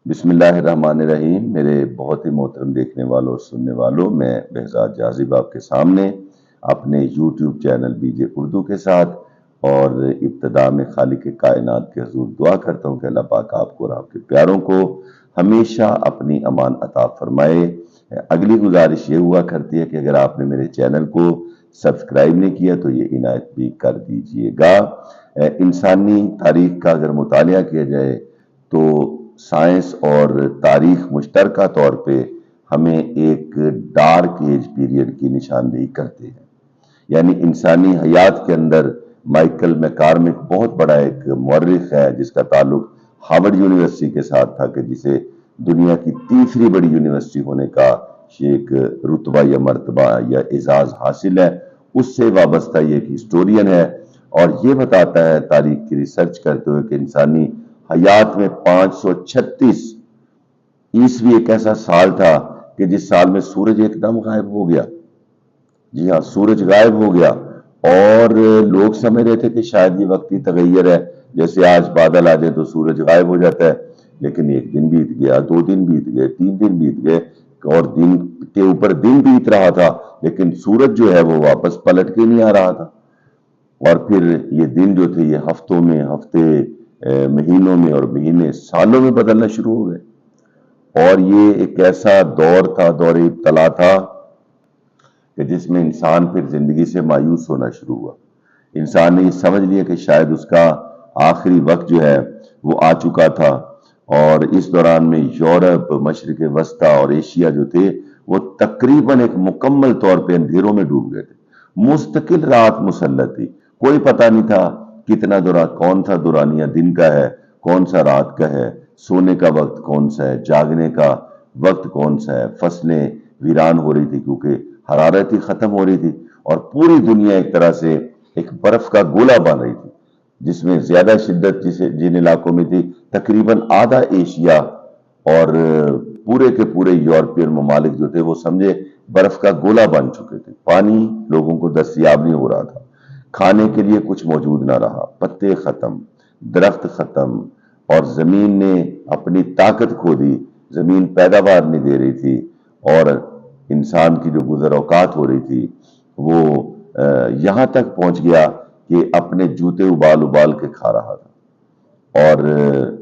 بسم اللہ الرحمن الرحیم۔ میرے بہت ہی محترم دیکھنے والوں اور سننے والوں، میں بہزاد جاذب آپ کے سامنے اپنے YouTube channel B J Urdu کے ساتھ اور ابتدا میں خالق کائنات کے حضور دعا کرتا ہوں کہ اللہ پاک آپ کو اور آپ کے پیاروں کو ہمیشہ اپنی امان عطا فرمائے۔ اگلی گزارش یہ ہوا کرتی ہے کہ اگر آپ نے میرے چینل کو سبسکرائب نہیں کیا تو یہ عنایت بھی کر دیجئے گا۔ انسانی تاریخ کا اگر مطالعہ کیا جائے تو سائنس اور تاریخ مشترکہ طور پہ ہمیں ایک ڈارک ایج پیریڈ کی نشاندہی کرتے ہیں۔ یعنی انسانی حیات کے اندر مائیکل میکارمک بہت بڑا ایک مورخ ہے جس کا تعلق ہارورڈ یونیورسٹی کے ساتھ تھا، کہ جسے دنیا کی تیسری بڑی یونیورسٹی ہونے کا ایک رتبہ یا مرتبہ یا اعزاز حاصل ہے۔ اس سے وابستہ یہ ایک ہسٹورین ہے اور یہ بتاتا ہے تاریخ کی ریسرچ کرتے ہوئے کہ انسانی حیات میں 536 عیسوی ایک ایسا سال تھا کہ جس سال میں سورج ایک دم غائب ہو گیا۔ جی ہاں، سورج غائب ہو گیا اور لوگ سمجھ رہے تھے کہ شاید یہ وقتی تغیر ہے، جیسے آج بادل آ جائے تو سورج غائب ہو جاتا ہے، لیکن ایک دن بیت گیا، 2 دن بیت گئے، 3 دن بیت گئے اور دن کے اوپر دن بیت رہا تھا، لیکن سورج جو ہے وہ واپس پلٹ کے نہیں آ رہا تھا۔ اور پھر یہ دن جو تھے یہ ہفتوں میں، ہفتے مہینوں میں اور مہینے سالوں میں بدلنا شروع ہو گئے۔ اور یہ ایک ایسا دور تھا، دور ابتلا تھا کہ جس میں انسان پھر زندگی سے مایوس ہونا شروع ہوا۔ انسان نے یہ سمجھ لیا کہ شاید اس کا آخری وقت جو ہے وہ آ چکا تھا، اور اس دوران میں یورپ، مشرق وسطیٰ اور ایشیا جو تھے وہ تقریباً ایک مکمل طور پہ اندھیروں میں ڈوب گئے تھے۔ مستقل رات مسلط تھی، کوئی پتہ نہیں تھا کتنا کون سا دورانیہ دن کا ہے، کون سا رات کا ہے، سونے کا وقت کون سا ہے، جاگنے کا وقت کون سا ہے۔ فصلیں ویران ہو رہی تھی کیونکہ حرارت ہی ختم ہو رہی تھی، اور پوری دنیا ایک طرح سے ایک برف کا گولہ بن رہی تھی، جس میں زیادہ شدت جن علاقوں میں تھی تقریباً آدھا ایشیا اور پورے کے پورے یورپین ممالک جو تھے وہ سمجھے برف کا گولہ بن چکے تھے۔ پانی لوگوں کو دستیاب نہیں ہو رہا تھا، کھانے کے لیے کچھ موجود نہ رہا، پتے ختم، درخت ختم، اور زمین نے اپنی طاقت کھو دی، زمین پیداوار نہیں دے رہی تھی، اور انسان کی جو گزر اوقات ہو رہی تھی وہ یہاں تک پہنچ گیا کہ اپنے جوتے ابال ابال کے کھا رہا تھا۔ اور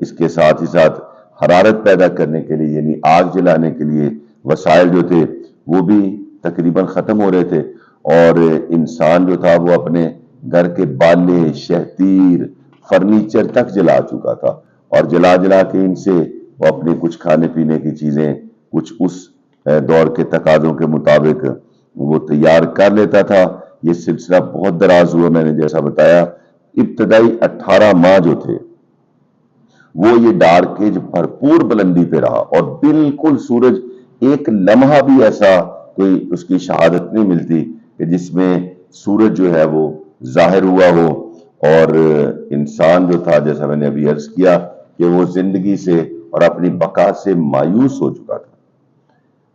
اس کے ساتھ ہی ساتھ حرارت پیدا کرنے کے لیے، یعنی آگ جلانے کے لیے وسائل جو تھے وہ بھی تقریباً ختم ہو رہے تھے، اور انسان جو تھا وہ اپنے گھر کے بالے، شہتیر، فرنیچر تک جلا چکا تھا، اور جلا جلا کے ان سے وہ اپنے کچھ کھانے پینے کی چیزیں کچھ اس دور کے تقاضوں کے مطابق وہ تیار کر لیتا تھا۔ یہ سلسلہ بہت دراز ہوا، میں نے جیسا بتایا ابتدائی 18 ماہ جو تھے وہ یہ ڈارک ایج بھرپور بلندی پہ رہا، اور بالکل سورج ایک لمحہ بھی ایسا کوئی اس کی شہادت نہیں ملتی کہ جس میں سورج جو ہے وہ ظاہر ہوا ہو، اور انسان جو تھا جیسا میں نے ابھی عرض کیا کہ وہ زندگی سے اور اپنی بقا سے مایوس ہو چکا تھا۔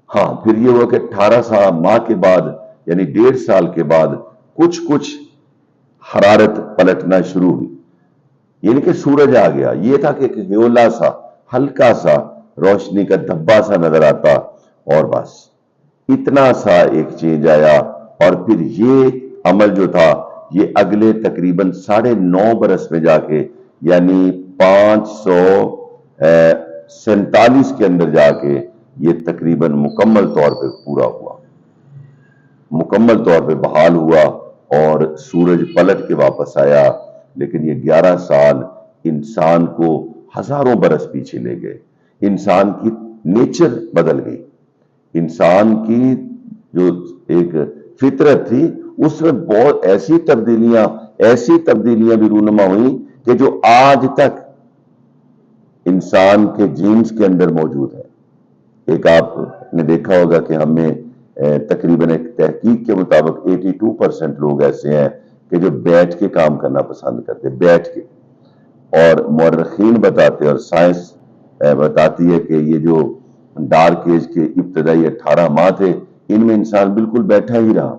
ہاں، پھر یہ ہوا کہ 18 ماہ کے بعد، یعنی 1.5 سال کے بعد کچھ حرارت پلٹنا شروع ہوئی، یعنی کہ سورج آ گیا۔ یہ تھا کہ ایک ویولا سا، ہلکا سا روشنی کا دھبا سا نظر آتا، اور بس اتنا سا ایک چینج آیا، اور پھر یہ عمل جو تھا یہ اگلے تقریباً 9.5 برس میں جا کے، یعنی 547 کے اندر جا کے یہ تقریباً مکمل طور پہ پورا ہوا، مکمل طور پہ بحال ہوا، اور سورج پلٹ کے واپس آیا۔ لیکن یہ 11 سال انسان کو ہزاروں برس پیچھے لے گئے۔ انسان کی نیچر بدل گئی، انسان کی جو ایک فطرت تھی اس میں بہت ایسی تبدیلیاں بھی رونما ہوئیں کہ جو آج تک انسان کے جینز کے اندر موجود ہے۔ ایک آپ نے دیکھا ہوگا کہ ہمیں تقریباً ایک تحقیق کے مطابق 82% لوگ ایسے ہیں کہ جو بیٹھ کے کام کرنا پسند کرتے، بیٹھ کے، اور مورخین بتاتے اور سائنس بتاتی ہے کہ یہ جو ڈارک ایج کے ابتدائی 18 ماہ تھے ان میں انسان بالکل بیٹھا ہی رہا،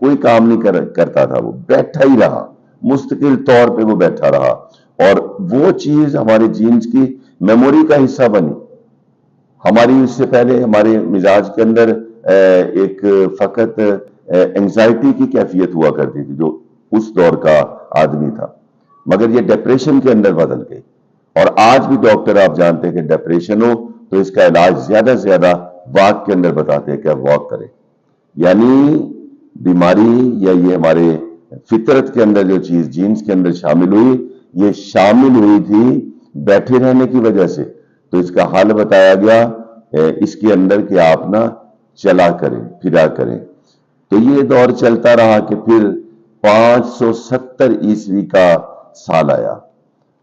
کوئی کام نہیں کرتا تھا، وہ بیٹھا ہی رہا، مستقل طور پہ وہ بیٹھا رہا، اور وہ چیز ہمارے جینز کی میموری کا حصہ بنی۔ ہماری اس سے پہلے ہمارے مزاج کے اندر ایک فقط انگزائٹی کی کیفیت ہوا کرتی تھی جو اس دور کا آدمی تھا، مگر یہ ڈپریشن کے اندر بدل گئی۔ اور آج بھی ڈاکٹر آپ جانتے ہیں کہ ڈپریشن ہو تو اس کا علاج زیادہ سے زیادہ واک کے اندر بتاتے ہیں کہ آپ واک کریں، یعنی بیماری یا یہ ہمارے فطرت کے اندر جو چیز جینز کے اندر شامل ہوئی، یہ شامل ہوئی تھی بیٹھے رہنے کی وجہ سے، تو اس کا حل بتایا گیا اس کے اندر کہ آپ نہ چلا کریں، پھرا کریں۔ تو یہ دور چلتا رہا کہ پھر 570 کا سال آیا،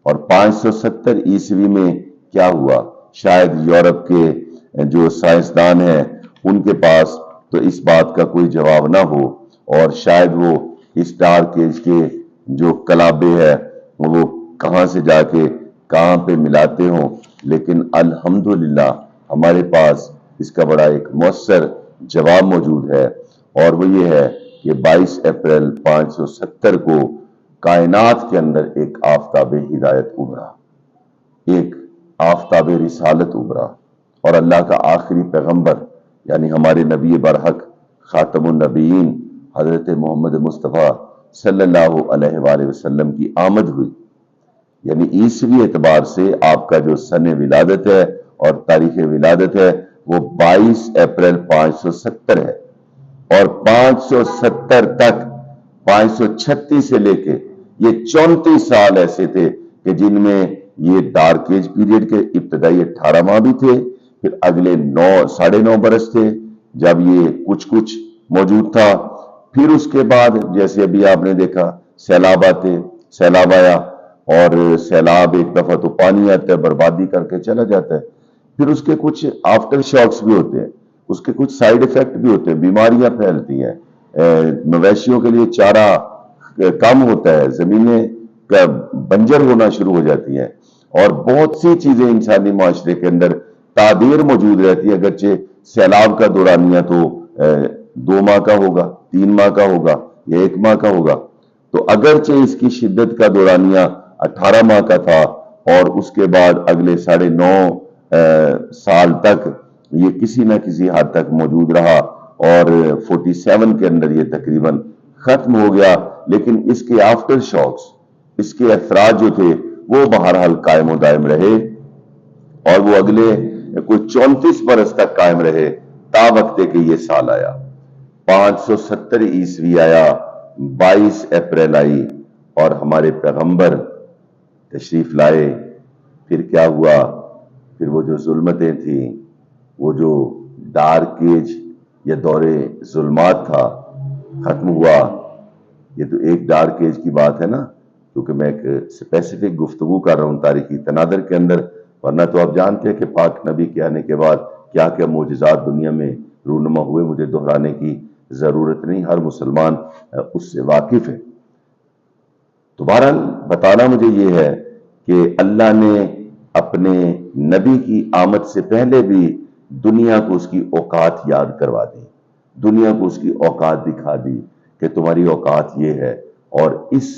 اور 570 میں کیا ہوا، شاید یورپ کے جو سائنسدان ہیں ان کے پاس تو اس بات کا کوئی جواب نہ ہو، اور شاید وہ اس ڈارک ایج کے جو کلابے ہیں وہ کہاں سے جا کے کہاں پہ ملاتے ہوں، لیکن الحمدللہ ہمارے پاس اس کا بڑا ایک مؤثر جواب موجود ہے، اور وہ یہ ہے کہ 22 اپریل 570 کو کائنات کے اندر ایک آفتاب ہدایت ابھرا، ایک آفتاب رسالت ابھرا، اور اللہ کا آخری پیغمبر یعنی ہمارے نبی برحق خاتم النبیین حضرت محمد مصطفیٰ صلی اللہ علیہ وآلہ وسلم کی آمد ہوئی۔ یعنی عیسوی اعتبار سے آپ کا جو سن ولادت ہے اور تاریخ ولادت ہے وہ 22 اپریل 570 ہے، اور 570 تک 536 سے لے کے یہ 34 سال ایسے تھے کہ جن میں یہ ڈارک ایج پیریڈ کے ابتدائی 18 ماہ بھی تھے، پھر اگلے 9.5 برس تھے جب یہ کچھ موجود تھا، پھر اس کے بعد جیسے ابھی آپ نے دیکھا سیلاب آیا، اور سیلاب ایک دفعہ تو پانی آتا ہے بربادی کر کے چلا جاتا ہے، پھر اس کے کچھ آفٹر شاکس بھی ہوتے ہیں، اس کے کچھ سائیڈ ایفیکٹ بھی ہوتے ہیں، بیماریاں پھیلتی ہیں، مویشیوں کے لیے چارہ کم ہوتا ہے، زمینیں بنجر ہونا شروع ہو جاتی ہیں، اور بہت سی چیزیں انسانی معاشرے کے اندر تعبیر موجود رہتی ہے۔ اگرچہ سیلاب کا دورانیہ تو 2 ماہ کا ہوگا، 3 ماہ کا ہوگا یا 1 ماہ کا ہوگا، تو اگرچہ اس کی شدت کا دورانیہ 18 ماہ کا تھا، اور اس کے بعد اگلے 9.5 سال تک یہ کسی نہ کسی حد تک موجود رہا، اور 47 کے اندر یہ تقریباً ختم ہو گیا، لیکن اس کے آفٹر شاکس، اس کے اثرات جو تھے وہ بہرحال قائم و دائم رہے، اور وہ اگلے کوئی 34 برس تک قائم رہے، تا وقت کہ یہ سال آیا 570 عیسوی آیا، 22 اپریل آئی، اور ہمارے پیغمبر تشریف لائے۔ پھر کیا ہوا، پھر وہ جو ظلمتیں تھیں، وہ جو ڈارک ایج یا دور ظلمات تھا، ختم ہوا۔ یہ تو ایک ڈارک ایج کی بات ہے نا، کیونکہ میں ایک اسپیسیفک گفتگو کر رہا ہوں تاریخی تناظر کے اندر، ورنہ تو آپ جانتے ہیں کہ پاک نبی کے آنے کے بعد کیا کیا معجزات دنیا میں رونما ہوئے، مجھے دہرانے کی ضرورت نہیں، ہر مسلمان اس سے واقف ہے۔ تو بہرحال بتانا مجھے یہ ہے کہ اللہ نے اپنے نبی کی آمد سے پہلے بھی دنیا کو اس کی اوقات یاد کروا دی، دنیا کو اس کی اوقات دکھا دی کہ تمہاری اوقات یہ ہے، اور اس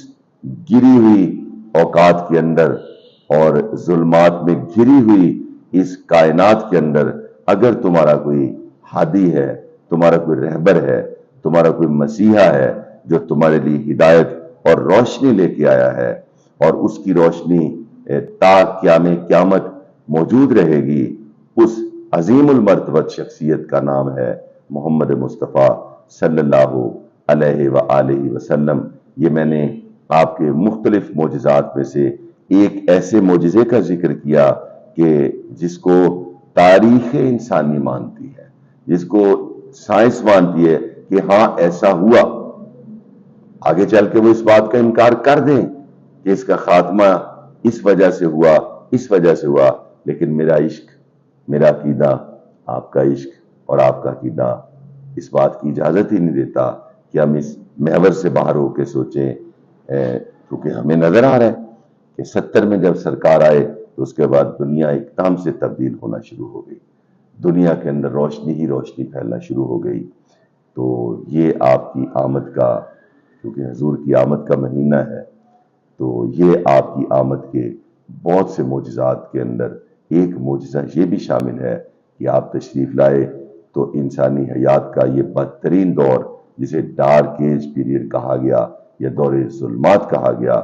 گری ہوئی اوقات کے اندر اور ظلمات میں گری ہوئی اس کائنات کے اندر اگر تمہارا کوئی ہادی ہے، تمہارا کوئی رہبر ہے، تمہارا کوئی مسیحا ہے جو تمہارے لیے ہدایت اور روشنی لے کے آیا ہے، اور اس کی روشنی تا قیام قیامت موجود رہے گی، اس عظیم المرتبت شخصیت کا نام ہے محمد مصطفیٰ صلی اللہ علیہ وآلہ وسلم۔ یہ میں نے آپ کے مختلف معجزات میں سے ایک ایسے معجزے کا ذکر کیا کہ جس کو تاریخ انسانی مانتی ہے، جس کو سائنس مانتی ہے کہ ہاں ایسا ہوا۔ آگے چل کے وہ اس بات کا انکار کر دیں کہ اس کا خاتمہ اس وجہ سے ہوا، اس وجہ سے ہوا، لیکن میرا عشق، میرا عقیدہ، آپ کا عشق اور آپ کا عقیدہ اس بات کی اجازت ہی نہیں دیتا کہ ہم اس محور سے باہر ہو کے سوچیں، کیونکہ ہمیں نظر آ رہا ہے کہ 70 میں جب سرکار آئے تو اس کے بعد دنیا ایک دم سے تبدیل ہونا شروع ہو گئی، دنیا کے اندر روشنی ہی روشنی پھیلنا شروع ہو گئی۔ تو یہ آپ کی آمد کا، کیونکہ حضور کی آمد کا مہینہ ہے، تو یہ آپ کی آمد کے بہت سے معجزات کے اندر ایک معجزہ یہ بھی شامل ہے کہ آپ تشریف لائے تو انسانی حیات کا یہ بدترین دور، جسے ڈارک ایج پیریڈ کہا گیا یا دور ظلمات کہا گیا،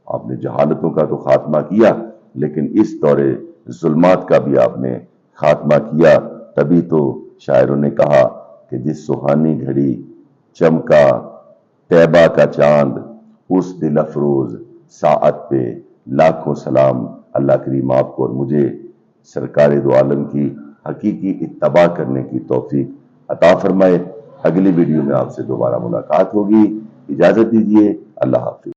آپ نے جہالتوں کا تو خاتمہ کیا، لیکن اس دور ظلمات کا بھی آپ نے خاتمہ کیا۔ تبھی تو شاعروں نے کہا کہ جس سہانی گھڑی چمکا طیبہ کا چاند، اس دل افروز ساعت پہ لاکھوں سلام۔ اللہ کریم آپ کو اور مجھے سرکار دو عالم کی حقیقی اتباع کرنے کی توفیق عطا فرمائے۔ اگلی ویڈیو میں آپ سے دوبارہ ملاقات ہوگی، اجازت دیجیے، اللہ حافظ۔